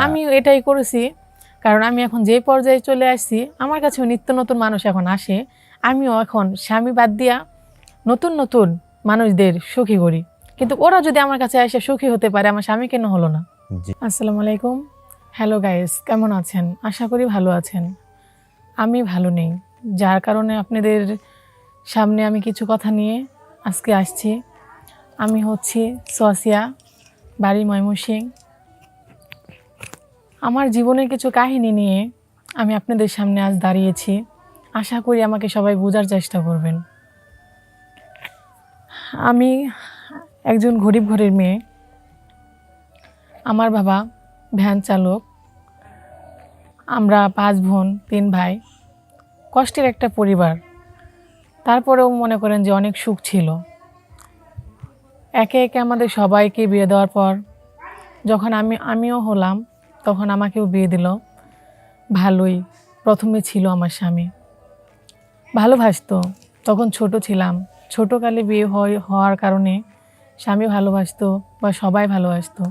আমি এটাই করেছি, কারণ আমি এখন যে পর্যায়ে চলে আসছি, আমার কাছেও নিত্য নতুন মানুষ এখন আসে। আমিও এখন স্বামী বাদ দিয়া নতুন নতুন মানুষদের সুখী করি, কিন্তু ওরা যদি আমার কাছে এসে সুখী হতে পারে, আমার স্বামী কেন হলো না? আসসালামু আলাইকুম, হ্যালো গাইস, কেমন আছেন? আশা করি ভালো আছেন। আমি ভালো নেই, যার কারণে আপনাদের সামনে আমি কিছু কথা নিয়ে আজকে আসছি। আমি হচ্ছি সোয়াসিয়া, বাড়ি ময়মনসিংহ। আমার জীবনের কিছু কাহিনী নিয়ে আমি আপনাদের সামনে আজ দাঁড়িয়েছি। আশা করি আমাকে সবাই বোঝার চেষ্টা করবেন। আমি একজন গরিব ঘরের মেয়ে। আমার বাবা ভ্যান চালক। আমরা 5 বোন 3 ভাই, কষ্টের একটা পরিবার। তারপরেও মনে করেন যে অনেক সুখ ছিল। একে একে আমাদের সবাইকে বিয়ে দেওয়ার পর যখন আমিও হলাম, তখন আমাকেও বিয়ে দিল। ভালোই প্রথমে ছিল আমার স্বামী, ভালোবাসতো। তখন ছোট ছিলাম, ছোটোকালে বিয়ে হওয়ার কারণে স্বামী ভালোবাসতো বা সবাই ভালোবাসতো।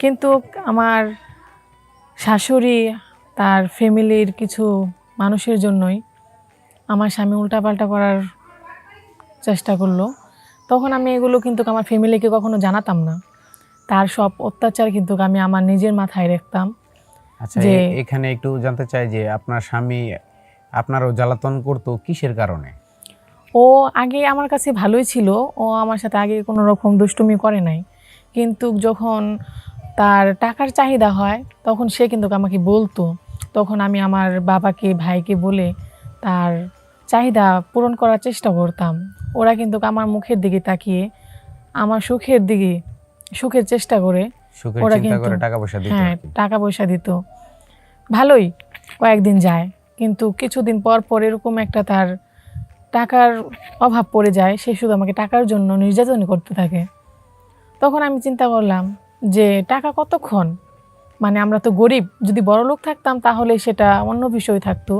কিন্তু আমার শাশুড়ি তার ফ্যামিলির কিছু মানুষের জন্যই আমার স্বামী উল্টাপাল্টা করার চেষ্টা করলো। তখন আমি এগুলো কিন্তু আমার ফ্যামিলিকে কখনো জানাতাম না। তার সব অত্যাচার কিন্তু আমি আমার নিজের মাথায় রাখতাম। আচ্ছা, এখানে একটু জানতে চাই যে আপনার স্বামী আপনারও জ্বালাতন করতো কিসের কারণে? ও আগে আমার কাছে ভালোই ছিল, ও আমার সাথে আগে কোনো রকম দুষ্টুমি করে নাই। কিন্তু যখন তার টাকার চাহিদা হয়, তখন সে কিন্তু আমাকে বলতো। তখন আমি আমার বাবাকে ভাইকে বলে তার চাহিদা পূরণ করার চেষ্টা করতাম। ওরা কিন্তু আমার মুখের দিকে তাকিয়ে আমার সুখের চেষ্টা করে সুখের ওরা চিন্তা কিন্তু করে টাকা পয়সা দিত। হ্যাঁ, টাকা পয়সা দিত। ভালোই কয়েকদিন যায়, কিন্তু কিছুদিন পর পর এরকম একটা তার টাকার অভাব পড়ে যায়। সে শুধু আমাকে টাকার জন্য নির্যাতন করতে থাকে। তখন আমি চিন্তা করলাম যে টাকা কতক্ষণ, মানে আমরা তো গরিব, যদি বড়লোক থাকতাম তাহলে সেটা অন্য বিষয় থাকতো,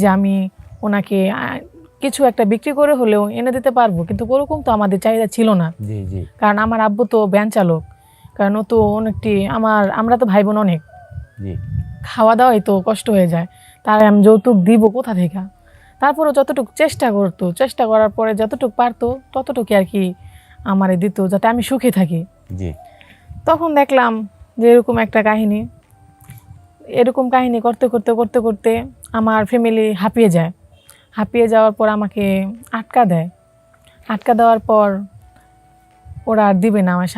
যে আমি ওনাকে কিছু একটা বিক্রি করে হলেও এনে দিতে পারবো। কিন্তু ওরকম তো আমাদের চাহিদা ছিল না। জি জি। কারণ আমার আব্বু তো ভ্যান চালক, কারণ ও তো অনেকটি আমরা তো ভাই বোন অনেক, জি। খাওয়া দাওয়াই তো কষ্ট হয়ে যায়। তার আমি যৌতুক দিব কোথা থেকে? তারপরও যতটুকু চেষ্টা করার পরে যতটুকু পারতো ততটুকু আর কি আমারে দিত, যাতে আমি সুখে থাকি। জি। তখন দেখলাম যে এরকম কাহিনী করতে করতে করতে করতে আমার ফ্যামিলি হাঁপিয়ে যাওয়ার পর আমাকে আটকা দেওয়ার পর ওরা আর দিবে না আমার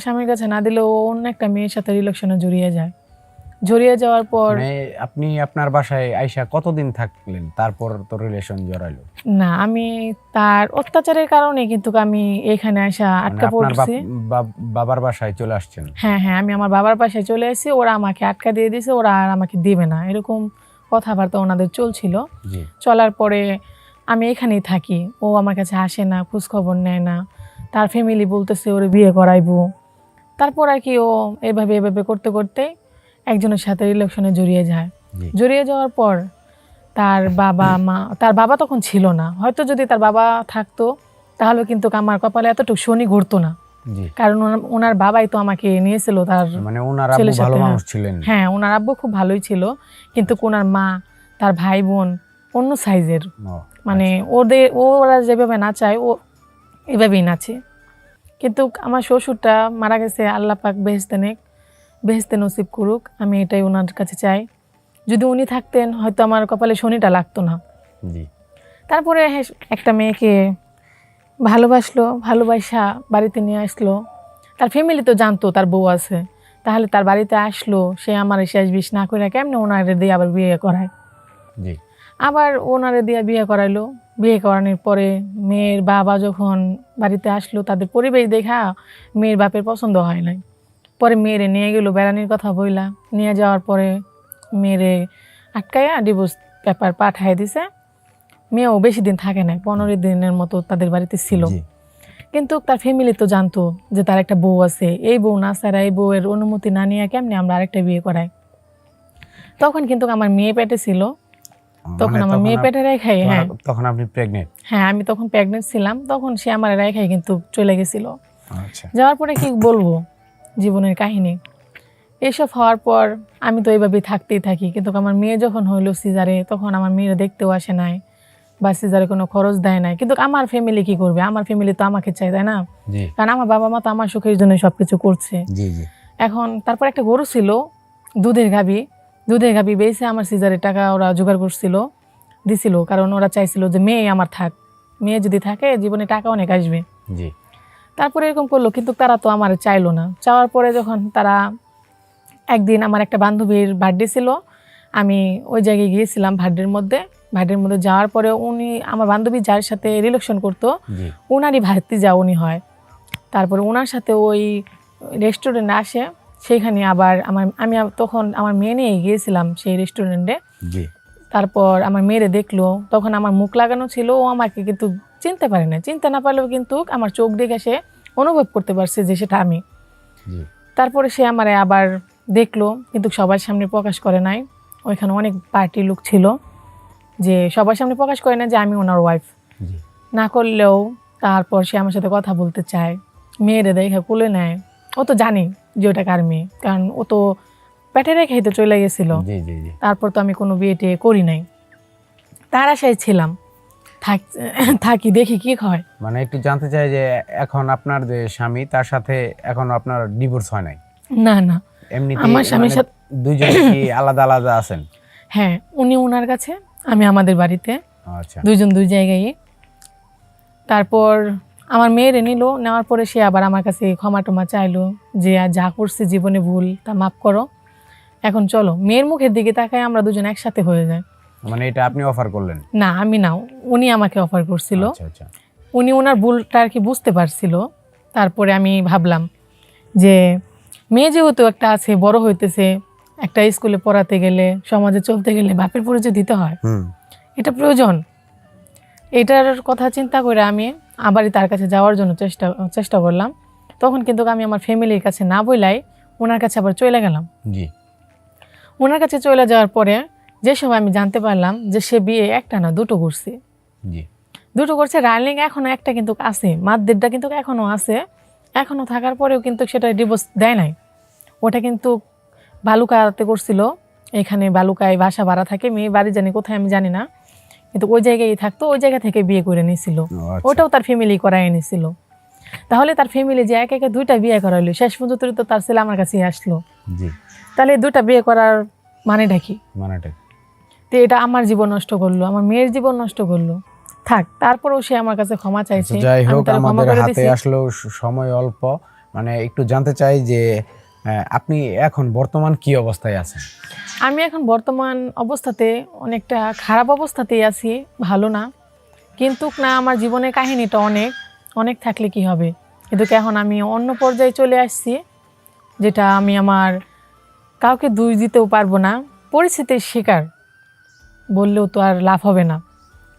স্বামীর কাছে না দিলে ও অন্য একটা মেয়ের সাথে রিলেশনে জড়িয়ে যাওয়ার পর মানে আপনি আপনার বাসায় আইসা কতদিন থাকলেন, তারপর তো রিলেশন জড়াইলো? না, আমি তার অত্যাচারের কারণে কিন্তু আমি এখানে আসা আটকা পড়ছি। বাবার বাসায় চলে আসছেন? হ্যাঁ হ্যাঁ, আমি আমার বাবার বাসায় চলে এসেছি। ওরা আমাকে আটকা দিয়ে দিয়েছে, ওরা আর আমাকে দিবে না, এরকম কথাবার্তা ওনাদের চলছিল। চলার পরে আমি এখানেই থাকি। ও আমার কাছে আসে না, খোঁজ খবর নেয় না। তার ফ্যামিলি বলতেছে ওরে বিয়ে করাইবো। তারপর আর কি ও এভাবে করতে করতে একজনের সাথে রিলেশনে জড়িয়ে যাওয়ার পর তার বাবা তখন ছিল না। হয়তো যদি তার বাবা থাকতো তাহলে কিন্তু আমার কপালে এতটুকু শনি ঘুরতো না। কারণ ওনার বাবাই তো আমাকে নিয়েছিল তার, মানে ওনার আব্বু ভালো মানুষ ছিলেন। হ্যাঁ, ওনার আব্বু খুব ভালোই ছিল, কিন্তু ওনার মা, তার ভাই বোন অন্য সাইজের। মানে ওরা যেভাবে নাচায় ও এভাবেই নাচে। কিন্তু আমার শ্বশুরটা মারা গেছে, আল্লাহ পাক বেহেশতে নসিব করুক, আমি এটাই ওনার কাছে চাই। যদি উনি থাকতেন হয়তো আমার কপালে শনিটা লাগতো না। তারপরে একটা মেয়েকে ভালোবাসা বাড়িতে নিয়ে আসলো। তার ফ্যামিলি তো জানতো তার বউ আছে, তাহলে তার বাড়িতে আসলো, সে আমার শেষ বিষ না করে কেমনে ওনারে দিয়ে আবার বিয়ে করায়। আবার ওনারে দিয়ে বিয়ে করাইলো। বিয়ে করানোর পরে মেয়ের বাবা যখন বাড়িতে আসলো, তাদের পরিবেশ দেখা মেয়ের বাপের পছন্দ হয় নাই। পরে মেয়েরে নিয়ে গেলো বেড়ানির কথা বইলা। নিয়ে যাওয়ার পরে মেয়েরে আটকাইয়া ডিভোর্স পেপার পাঠাই দিছে। মেয়েও বেশি দিন থাকে নাই, 15 দিনের মতো তাদের বাড়িতে ছিল। কিন্তু তার ফ্যামিলি তো জানতো যে তার একটা বউ আছে। এই বউ না ছাড়া, এই বউয়ের অনুমতি না নিয়ে কেমনে আমরা আরেকটা বিয়ে করাই? তখন কিন্তু আমার মেয়ে পেটে ছিল। তখন আমার মেয়ে পেটে রেখাই, হ্যাঁ তখন আপনি প্রেগনেন্ট? হ্যাঁ, আমি তখন প্রেগনেন্ট ছিলাম। তখন সে আমার রেখাই কিন্তু চলে গেছিল। যাওয়ার পরে কি বলবো জীবনের কাহিনী। এসব হওয়ার পর আমি তো এইভাবেই থাকতেই থাকি, কিন্তু আমার মেয়ে যখন হইলো সিজারে তখন আমার মেয়েরা দেখতেও আসে নাই বা সিজারে কোনো খরচ দেয় নাই। কিন্তু আমার ফ্যামিলি কি করবে? আমার ফ্যামিলি তো আমাকে চাই, তাই না? কারণ আমার বাবা মা তো আমার সুখের জন্য সবকিছু করছে। এখন তারপর একটা গরু ছিল, দুধের গাভী বেচে আমার সিজারের টাকা ওরা জোগাড় করছিল, দিছিল, কারণ ওরা চাইছিল যে মেয়ে আমার থাক, মেয়ে যদি থাকে জীবনে টাকা অনেক আসবে। তারপরে এরকম করলো, কিন্তু তারা তো আমার চাইলো না। চাওয়ার পরে যখন তারা একদিন, আমার একটা বান্ধবীর বার্থডে ছিল, আমি ওই জায়গায় গিয়েছিলাম ভার্ডের মধ্যে যাওয়ার পরে উনি, আমার বান্ধবী যার সাথে রিলেশন করতো, উনারই ভাতিজা উনি হয়। তারপরে ওনার সাথে ওই রেস্টুরেন্টে আসে, সেইখানে আবার আমি তখন আমার মেয়ে নিয়ে গিয়েছিলাম সেই রেস্টুরেন্টে। তারপর আমার মেয়েরে দেখলো, তখন আমার মুখ লাগানো ছিল, ও আমাকে কিন্তু চিনতে পারে না, চিনতে না পারলেও কিন্তু আমার চোখ দেখে সে অনুভব করতে পারছে যে সেটা আমি। তারপরে সে আমারে আবার দেখলো, কিন্তু সবার সামনে প্রকাশ করে নাই। ওইখানে অনেক পার্টি লোক ছিল, যে সবার সামনে প্রকাশ করে না যে আমি ওনার ওয়াইফ। না করলেও তারপর সে আমার সাথে কথা বলতে চায়, মেয়েরে দেখে কোলে নেয়। ও তো জানি যে ওটা কার মেয়ে, কারণ ও তো পেটে রেখেই তো চলে গেছিল। তারপর তো আমি কোনো বিয়ে টিয়ে করি নাই, তার আশায় ছিলাম, থাকি দেখি কি হয়। মানে একটু জানতে চাই যে এখন আপনার যে স্বামী, তার সাথে এখনো আপনার ডিভোর্স হয় নাই? না না, এমনিতে আমার স্বামীর সাথে দুইজন কি আলাদা আলাদা আছেন? হ্যাঁ, উনি ওনার কাছে, আমি আমাদের বাড়িতে। আচ্ছা। দুইজন দুই জায়গায়। তারপর আমার মেয়েরে নিল, নেওয়ার পরে সে আবার আমার কাছে ক্ষমা টমা চাইলো, যে যা করছি জীবনে ভুল, তা মাফ করো, এখন চলো। মেয়ের মুখের দিকে তাকায় আমরা দুজন একসাথে হয়ে যায়। মানে এটা আপনি অফার করলেন? না, আমি না, উনি আমাকে অফার করছিল। আচ্ছা। উনি ওনার ভুলটা আর কি বুঝতে পারছিল। তারপরে আমি ভাবলাম যে মেয়ে যেহেতু একটা আছে, বড় হইতেছে, একটা স্কুলে পড়াতে গেলে, সমাজে চলতে গেলে বাপের পরিচয় দিতে হয়, এটা প্রয়োজন। এটার কথা চিন্তা করে আমি আবারই তার কাছে যাওয়ার জন্য চেষ্টা করলাম। তখন কিন্তু আমি আমার ফ্যামিলির কাছে না বলাই ওনার কাছে আবার চলে গেলাম। ওনার কাছে চলে যাওয়ার পরে যে সময় আমি জানতে পারলাম যে সে বিয়ে একটা না দুটো করছে। দুটো করছে, রানিং এখনো একটা কিন্তু আছে, মাদ্দেরটা কিন্তু এখনো আছে। এখনো থাকার পরেও কিন্তু সেটা ডিভোর্স দেয় নাই। ওটা কিন্তু বালুকাতে করছিল, এখানে বালুকায় বাসা ভাড়া থাকে, মেয়ে বাড়ি জানি কোথায় আমি জানি না, কিন্তু ওই জায়গায় থাকতো, ওই জায়গা থেকে বিয়ে করে নিয়েছিল। ওটাও তার ফ্যামিলি করাই এনেছিল। তাহলে তার ফ্যামিলি যে একে একে দুইটা বিয়ে করাইলো, শেষ পর্যন্ত তো তার ছেলে আমার কাছে আসলো। তাহলে দুইটা বিয়ে করার মানেটা কি? তো এটা আমার জীবন নষ্ট করলো, আমার মেয়ের জীবন নষ্ট করলো। থাক, তারপরেও সে আমার কাছে ক্ষমা চাইছে। যাই হোক, আমাদের হাতে আসলো সময় অল্প, মানে একটু জানতে চাই যে আপনি এখন বর্তমান কি অবস্থায় আছেন? আমি এখন বর্তমান অবস্থাতে অনেকটা খারাপ অবস্থাতেই আছি, ভালো না। কিন্তু না, আমার জীবনের কাহিনীটা অনেক থাকলে কি হবে, কিন্তু এখন আমি অন্য পর্যায়ে চলে আসছি, যেটা আমি আমার কাউকে দোষ দিতেও পারবো না। পরিস্থিতির শিকার বললেও তো আর লাভ হবে না,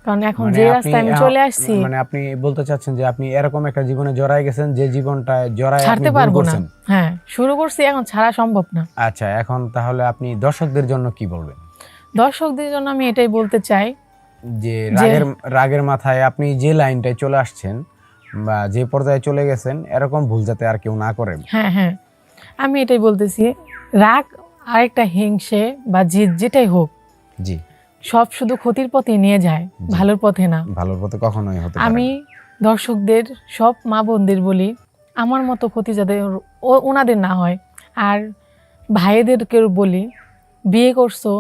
কারণ এখন যে রাস্তায় আমি চলে আসছি। মানে আপনি বলতে চাচ্ছেন যে আপনি এরকম একটা জীবনে জড়ায় গেছেন, যে জীবনটা জড়ায় ছাড়তে পারবো না। হ্যাঁ, শুরু করছি, এখন ছাড়া সম্ভব না। আচ্ছা, এখন তাহলে আপনি দর্শকদের জন্য কি বলবেন? দর্শকদের জন্য আমি এটাই বলতে চাই যে রাগের মাথায় আপনি যে লাইনটায় চলে আসছেন বা যে পর্যায়ে চলে গেছেন, এরকম ভুল যাতে আর কেউ না করে। হ্যাঁ, আমি এটাই বলতেছি, রাগ আরেকটা হিংসে বা জিদ যেটাই হোক, সব শুধু ক্ষতির পথে নিয়ে যায়, ভালোর পথে না। ভালোর পথে কখনোই হতে পারে না। আমি দর্শকদের, সব মা বোনদের বলি, আমার মতো ক্ষতি যাতে ওনাদের না হয়। আর ভাইদেরকেও বলি, বিয়ে করছো,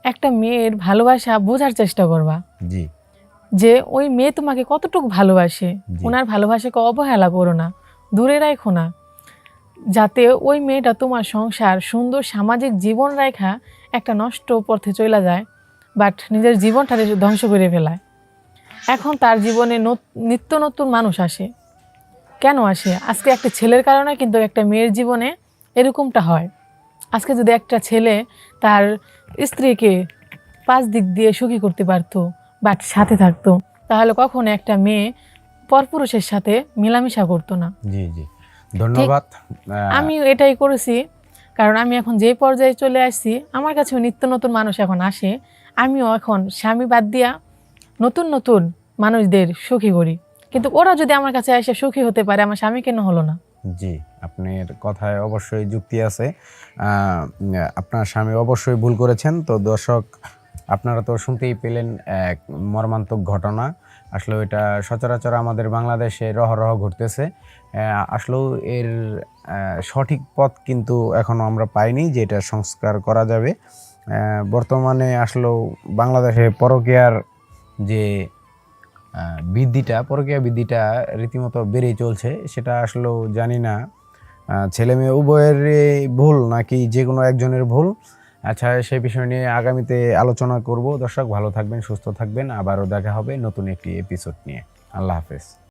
একটা মেয়ের ভালোবাসা বোঝার চেষ্টা করবা, যে ওই মেয়ে তোমাকে কতটুকু ভালোবাসে। ওনার ভালোবাসাকে অবহেলা করো না, দূরে রাখো না, যাতে ওই মেয়েটা তোমার সংসার, সুন্দর সামাজিক জীবন রেখা একটা নষ্ট পথে চলে যায়, বাট নিজের জীবনটা ধ্বংস করে ফেলায়। এখন তার জীবনে নিত্য নতুন মানুষ আসে। কেন আসে? আজকে একটা ছেলের কারণে কিন্তু একটা মেয়ের জীবনে এরকমটা হয়। আজকে যদি একটা ছেলে তার স্ত্রীকে 5 দিক দিয়ে সুখী করতে পারতো, বাট সাথে থাকতো, তাহলে কখনো একটা মেয়ে পরপুরুষের সাথে মেলামেশা করতো না। ধন্যবাদ। আমি এটাই করেছি, কারণ আমি এখন যে পর্যায়ে চলে আসছি, আমার কাছেও নিত্য নতুন মানুষ এখন আসে। আমিও এখন স্বামী বাদ দিয়া নতুন নতুন মানুষদের সুখী করি। কিন্তু ওরা যদি আমার কাছে এসে সুখী হতে পারে, আমার স্বামী কেন হলো না? জি, আপনার কথায় অবশ্যই যুক্তি আছে। আপনার স্বামী অবশ্যই ভুল করেছেন। তো দর্শক, আপনারা তো শুনতেই পেলেন এক মর্মান্তিক ঘটনা। আসলেও এটা সচরাচর আমাদের বাংলাদেশে রহ ঘটতেছে। আসলেও এর সঠিক পথ কিন্তু এখনো আমরা পাইনি যে এটা সংস্কার করা যাবে। বর্তমানে আসলেও বাংলাদেশে পরকীয়ার যে পরকীয়া বৃদ্ধিটা রীতিমতো বেড়েই চলছে। সেটা আসলেও জানি না ছেলে মেয়ে উভয়েরই ভুল নাকি যে কোনো একজনের ভুল। আচ্ছা, সেই বিষয় নিয়ে আগামীতে আলোচনা করব। দর্শক, ভালো থাকবেন, সুস্থ থাকবেন। আবারও দেখা হবে নতুন একটি এপিসোড নিয়ে। আল্লাহ হাফেজ।